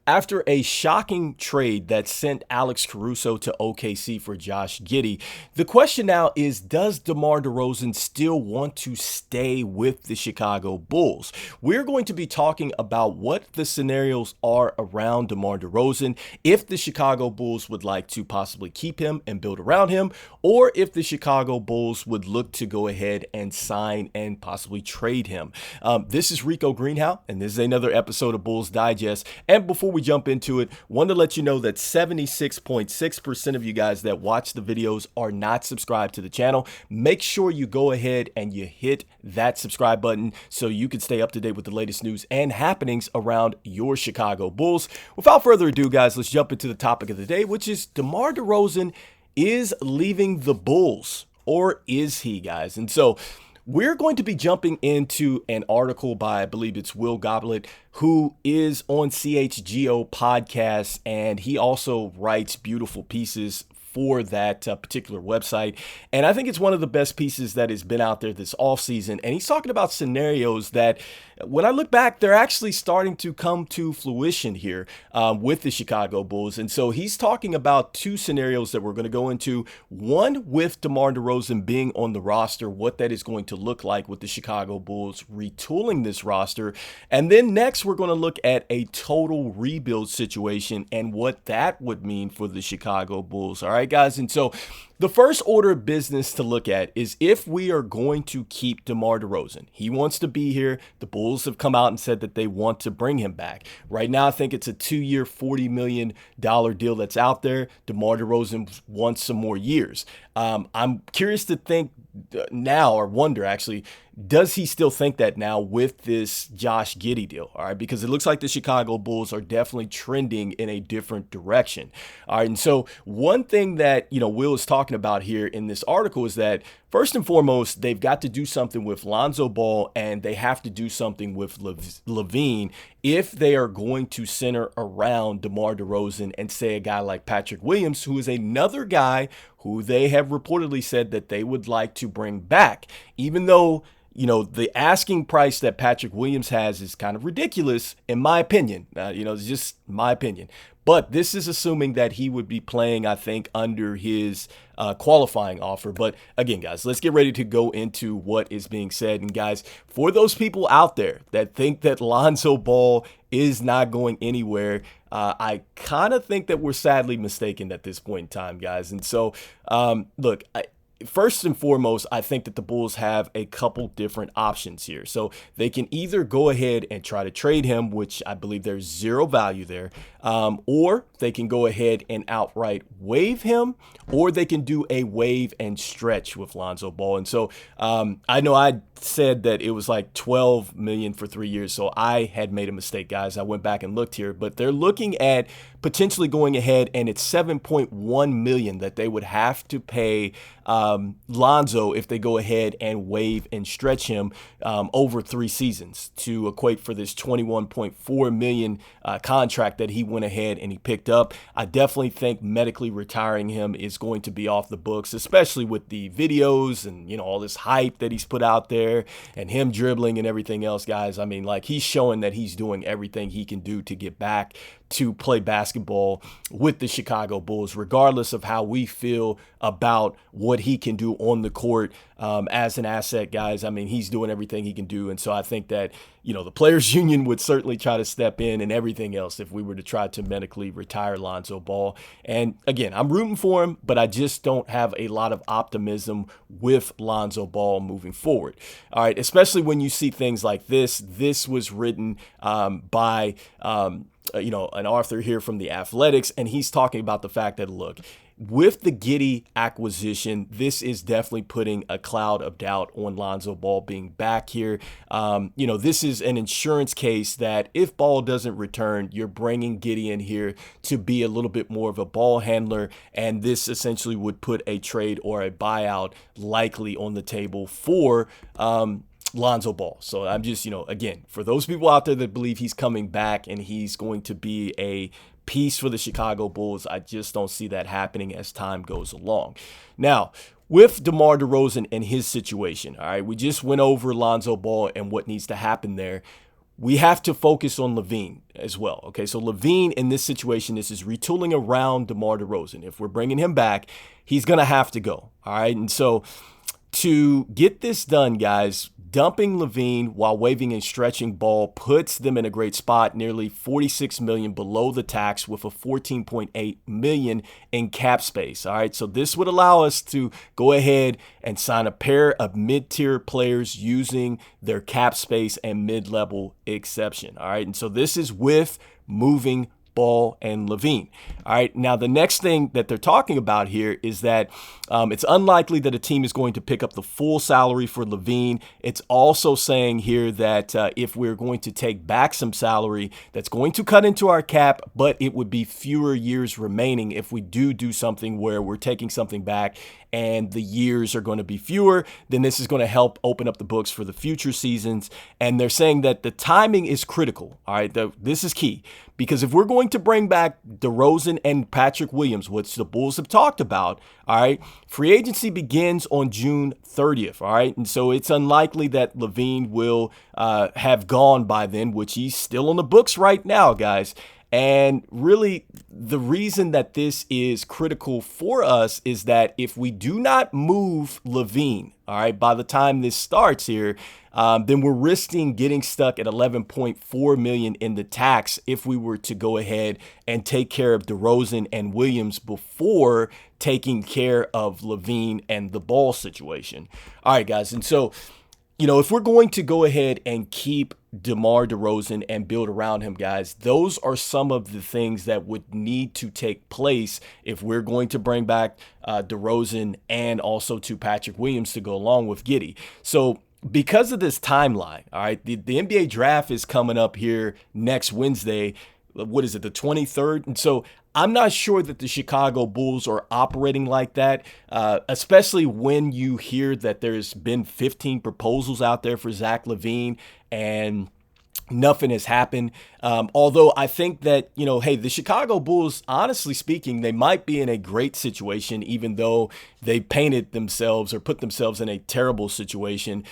After a shocking trade that sent Alex Caruso to OKC for Josh Giddey, the question now is, does DeMar DeRozan still want to stay with the Chicago Bulls? We're going to be talking about what the scenarios are around DeMar DeRozan, if the Chicago Bulls would like to possibly keep him and build around him, or if the Chicago Bulls would look to go ahead and sign and possibly trade him. This is Rico Greenhowe, and this is another episode of Bulls Digest. And before we jump into it, want to let you know that 76.6% of you guys that watch the videos are not subscribed to the channel. Make sure you go ahead and you hit that subscribe button so you can stay up to date with the latest news and happenings around your Chicago Bulls. Without further ado, guys, let's jump into the topic of the day, which is DeMar DeRozan is leaving the Bulls, or is he, guys? And so we're going to be jumping into an article by, I believe it's Will Goblet, who is on CHGO podcast, and he also writes beautiful pieces for that particular website. And I think it's one of the best pieces that has been out there this offseason. And he's talking about scenarios that, when I look back, they're actually starting to come to fruition here with the Chicago Bulls. And so he's talking about two scenarios that we're going to go into. One, with DeMar DeRozan being on the roster, what that is going to look like with the Chicago Bulls retooling this roster. And then next, we're going to look at a total rebuild situation and what that would mean for the Chicago Bulls. All right, guys. And so the first order of business to look at is if we are going to keep DeMar DeRozan. He wants to be here. The Bulls have come out and said that they want to bring him back. Right now, I think it's a 2-year, $40 million deal that's out there. DeMar DeRozan wants some more years. I'm curious to think now, or wonder actually, does he still think that now with this Josh Giddey deal? All right, because it looks like the Chicago Bulls are definitely trending in a different direction. All right, and so one thing that, Will is talking about here in this article is that first and foremost, they've got to do something with Lonzo Ball, and they have to do something with LaVine if they are going to center around DeMar DeRozan and say a guy like Patrick Williams, who is another guy who they have reportedly said that they would like to bring back, even though the asking price that Patrick Williams has is kind of ridiculous, in my opinion. It's just my opinion. But this is assuming that he would be playing, I think, under his qualifying offer. But again, guys, let's get ready to go into what is being said. And guys, for those people out there that think that Lonzo Ball is not going anywhere, I kind of think that we're sadly mistaken at this point in time, guys. And so, look, first and foremost, I think that the Bulls have a couple different options here. So they can either go ahead and try to trade him, which I believe there's zero value there, or they can go ahead and outright waive him, or they can do a waive and stretch with Lonzo Ball. And so I know I said that it was like $12 million for 3 years, so I had made a mistake, guys. I went back and looked here, but they're looking at potentially going ahead, and it's $7.1 million that they would have to pay Lonzo if they go ahead and waive and stretch him over 3 seasons to equate for this $21.4 million contract that he went ahead and he picked up. I definitely think medically retiring him is going to be off the books, especially with the videos and all this hype that he's put out there and him dribbling and everything else, guys. I mean, like, he's showing that he's doing everything he can do to get back to play basketball with the Chicago Bulls, regardless of how we feel about what he can do on the court as an asset, guys. I mean, he's doing everything he can do. And so I think that, the Players Union would certainly try to step in and everything else if we were to try to medically retire Lonzo Ball. And again, I'm rooting for him, but I just don't have a lot of optimism with Lonzo Ball moving forward. All right, especially when you see things like this. This was written by an author here from The Athletics, and he's talking about the fact that, look, with the Giddey acquisition, this is definitely putting a cloud of doubt on Lonzo Ball being back here. This is an insurance case that if Ball doesn't return, you're bringing Giddey in here to be a little bit more of a ball handler, and this essentially would put a trade or a buyout likely on the table for Lonzo Ball. So I'm just, again, for those people out there that believe he's coming back and he's going to be a piece for the Chicago Bulls, I just don't see that happening as time goes along. Now, with DeMar DeRozan and his situation, all right, we just went over Lonzo Ball and what needs to happen there. we have to focus on LaVine as well. Okay, so LaVine in this situation, this is retooling around DeMar DeRozan. If we're bringing him back, he's going to have to go. All right, and so to get this done, guys, dumping LaVine while waiving and stretching Ball puts them in a great spot, nearly $46 million below the tax with a $14.8 million in cap space. All right, so this would allow us to go ahead and sign a pair of mid-tier players using their cap space and mid-level exception. All right, and so this is with moving Ball and LaVine. All right, now the next thing that they're talking about here is that it's unlikely that a team is going to pick up the full salary for LaVine. It's also saying here that if we're going to take back some salary, that's going to cut into our cap, but it would be fewer years remaining if we do something where we're taking something back and the years are going to be fewer, then this is going to help open up the books for the future seasons. And they're saying that the timing is critical. All right, this is key, because if we're going to bring back DeRozan and Patrick Williams, which the Bulls have talked about, all right, free agency begins on June 30th. All right, and so it's unlikely that LaVine will have gone by then, which he's still on the books right now, guys. And really, the reason that this is critical for us is that if we do not move LaVine, all right, by the time this starts here, then we're risking getting stuck at $11.4 million in the tax if we were to go ahead and take care of DeRozan and Williams before taking care of LaVine and the Ball situation. All right, guys, and so, you know, if we're going to go ahead and keep DeMar DeRozan and build around him, guys, those are some of the things that would need to take place if we're going to bring back DeRozan and also to Patrick Williams to go along with Giddey. So because of this timeline, all right, the NBA draft is coming up here next Wednesday. What is it, the 23rd? And so I'm not sure that the Chicago Bulls are operating like that, especially when you hear that there's been 15 proposals out there for Zach LaVine and nothing has happened. Although I think that, you know, hey, the Chicago Bulls, honestly speaking, they might be in a great situation, even though they painted themselves or put themselves in a terrible situation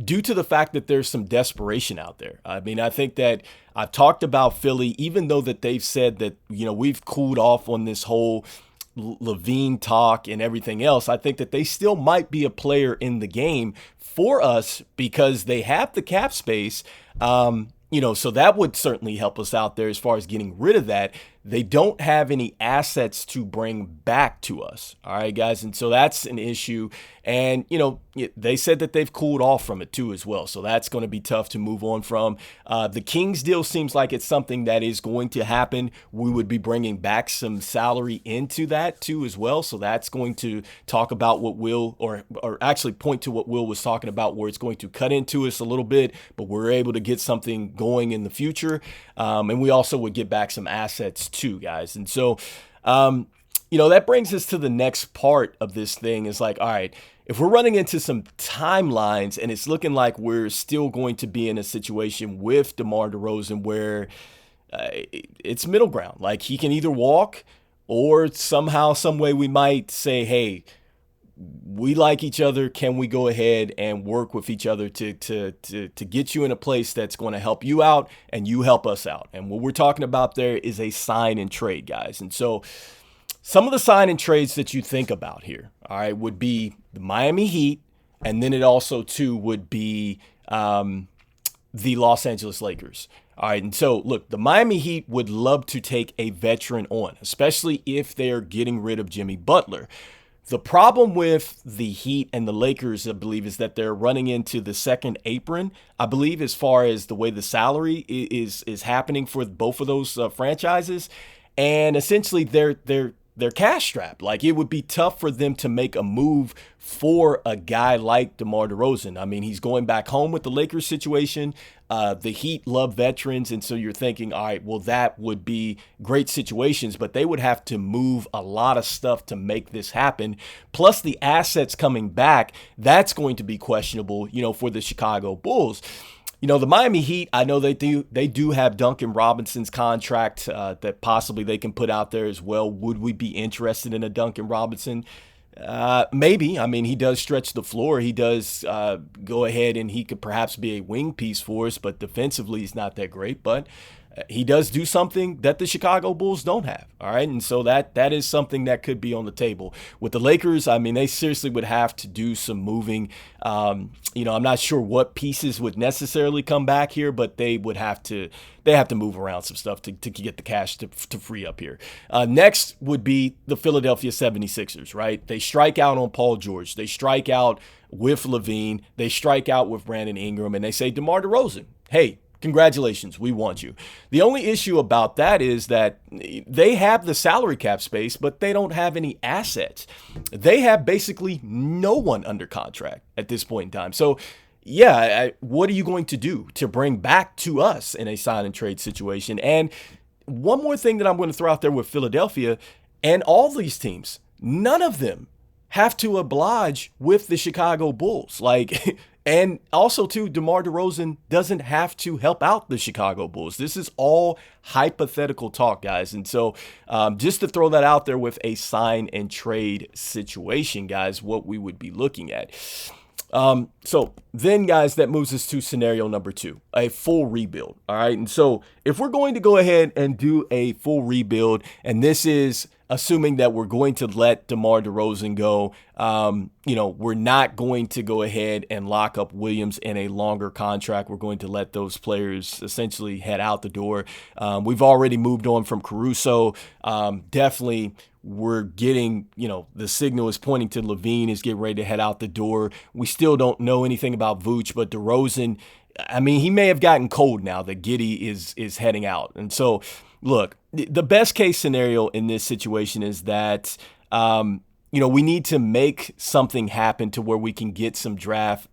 due to the fact that there's some desperation out there. I mean, I think that I've talked about Philly, even though that they've said that, you know, we've cooled off on this whole LaVine talk and everything else. I think that they still might be a player in the game for us because they have the cap space. You know, so that would certainly help us out there as far as getting rid of that. They don't have any assets to bring back to us. All right, guys. And so that's an issue. And, you know, they said that they've cooled off from it too as well. So that's going to be tough to move on from. The Kings deal seems like it's something that is going to happen. We would be bringing back some salary into that too as well. So that's going to talk about what Will, or actually point to what Will was talking about, where it's going to cut into us a little bit, but we're able to get something going in the future. And we also would get back some assets too, guys. And so, you know, that brings us to the next part of this thing is like, all right, if we're running into some timelines and it's looking like we're still going to be in a situation with DeMar DeRozan where it's middle ground, like he can either walk or somehow, some way we might say, hey, we like each other. Can we go ahead and work with each other to get you in a place that's going to help you out and you help us out? And what we're talking about there is a sign and trade, guys. And so some of the sign and trades that you think about here, all right, would be the Miami Heat. And then it also too would be the Los Angeles Lakers. All right, and so look, the Miami Heat would love to take a veteran on, especially if they're getting rid of Jimmy Butler. The problem with the Heat and the Lakers, I believe, is that they're running into the second apron, I believe, as far as the way the salary is happening for both of those franchises. And essentially, they're cash strapped. Like, it would be tough for them to make a move for a guy like DeMar DeRozan. I mean, he's going back home with the Lakers situation. The Heat love veterans, and so you're thinking, all right, well, that would be great situations, but they would have to move a lot of stuff to make this happen. Plus the assets coming back, that's going to be questionable, you know, for the Chicago Bulls. You know, the Miami Heat, I know they do have Duncan Robinson's contract that possibly they can put out there as well. Would we be interested in a Duncan Robinson? Maybe. I mean, he does stretch the floor. He does go ahead and he could perhaps be a wing piece for us, but defensively he's not that great. But he does do something that the Chicago Bulls don't have. All right. And so that is something that could be on the table. With the Lakers, I mean, they seriously would have to do some moving. I'm not sure what pieces would necessarily come back here, but they have to move around some stuff to get the cash to free up here. Next would be the Philadelphia 76ers, right? They strike out on Paul George. They strike out with LaVine. They strike out with Brandon Ingram, and they say, DeMar DeRozan, hey, congratulations, we want you. The only issue about that is that they have the salary cap space, but they don't have any assets. They have basically no one under contract at this point in time. So, yeah, what are you going to do to bring back to us in a sign and trade situation? And one more thing that I'm going to throw out there with Philadelphia and all these teams, none of them have to oblige with the Chicago Bulls. And also, too, DeMar DeRozan doesn't have to help out the Chicago Bulls. This is all hypothetical talk, guys. And so just to throw that out there with a sign and trade situation, guys, what we would be looking at. So then, guys, that moves us to scenario number 2, a full rebuild. All right. And so if we're going to go ahead and do a full rebuild, and this is assuming that we're going to let DeMar DeRozan go, we're not going to go ahead and lock up Williams in a longer contract. We're going to let those players essentially head out the door. We've already moved on from Caruso. Definitely we're getting, the signal is pointing to LaVine is getting ready to head out the door. We still don't know anything about Vooch, but DeRozan, I mean, he may have gotten cold now that Giddey is heading out. And so, look, the best case scenario in this situation is that, we need to make something happen to where we can get some draft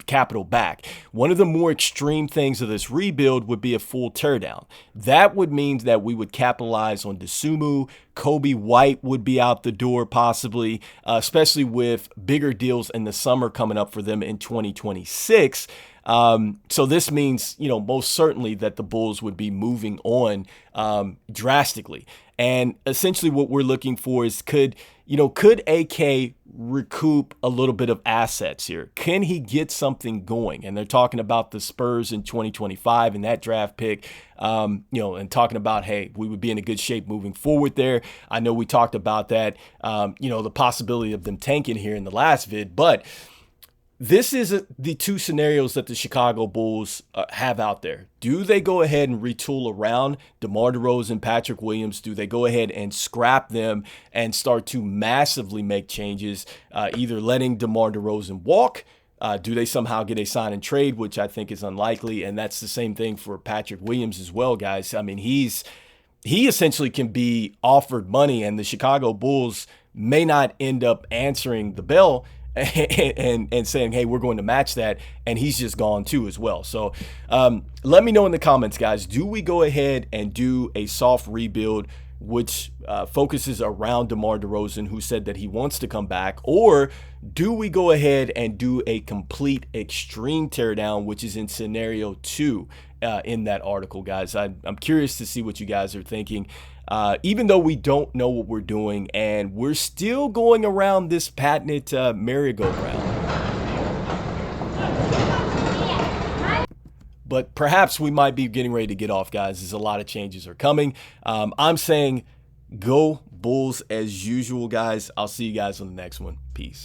capital back. One of the more extreme things of this rebuild would be a full teardown. That would mean that we would capitalize on DeSumo. Kobe White would be out the door possibly, especially with bigger deals in the summer coming up for them in 2026. So this means, most certainly that the Bulls would be moving on drastically. And essentially what we're looking for is could AK recoup a little bit of assets here? Can he get something going? And they're talking about the Spurs in 2025 and that draft pick, and talking about, hey, we would be in a good shape moving forward there. I know we talked about that, the possibility of them tanking here in the last vid, but this is the two scenarios that the Chicago Bulls have out there. Do they go ahead and retool around DeMar DeRozan, Patrick Williams? Do they go ahead and scrap them and start to massively make changes, either letting DeMar DeRozan walk? Do they somehow get a sign and trade, which I think is unlikely? And that's the same thing for Patrick Williams as well, guys. I mean, he essentially can be offered money, and the Chicago Bulls may not end up answering the bell and saying, hey, we're going to match that, and he's just gone too as well. So let me know in the comments, guys, do we go ahead and do a soft rebuild which focuses around DeMar DeRozan, who said that he wants to come back, or do we go ahead and do a complete extreme teardown, which is in scenario 2 in that article, guys? I'm curious to see what you guys are thinking. Even though we don't know what we're doing, and we're still going around this patented merry-go-round. But perhaps we might be getting ready to get off, guys, as a lot of changes are coming. I'm saying go Bulls as usual, guys. I'll see you guys on the next one. Peace.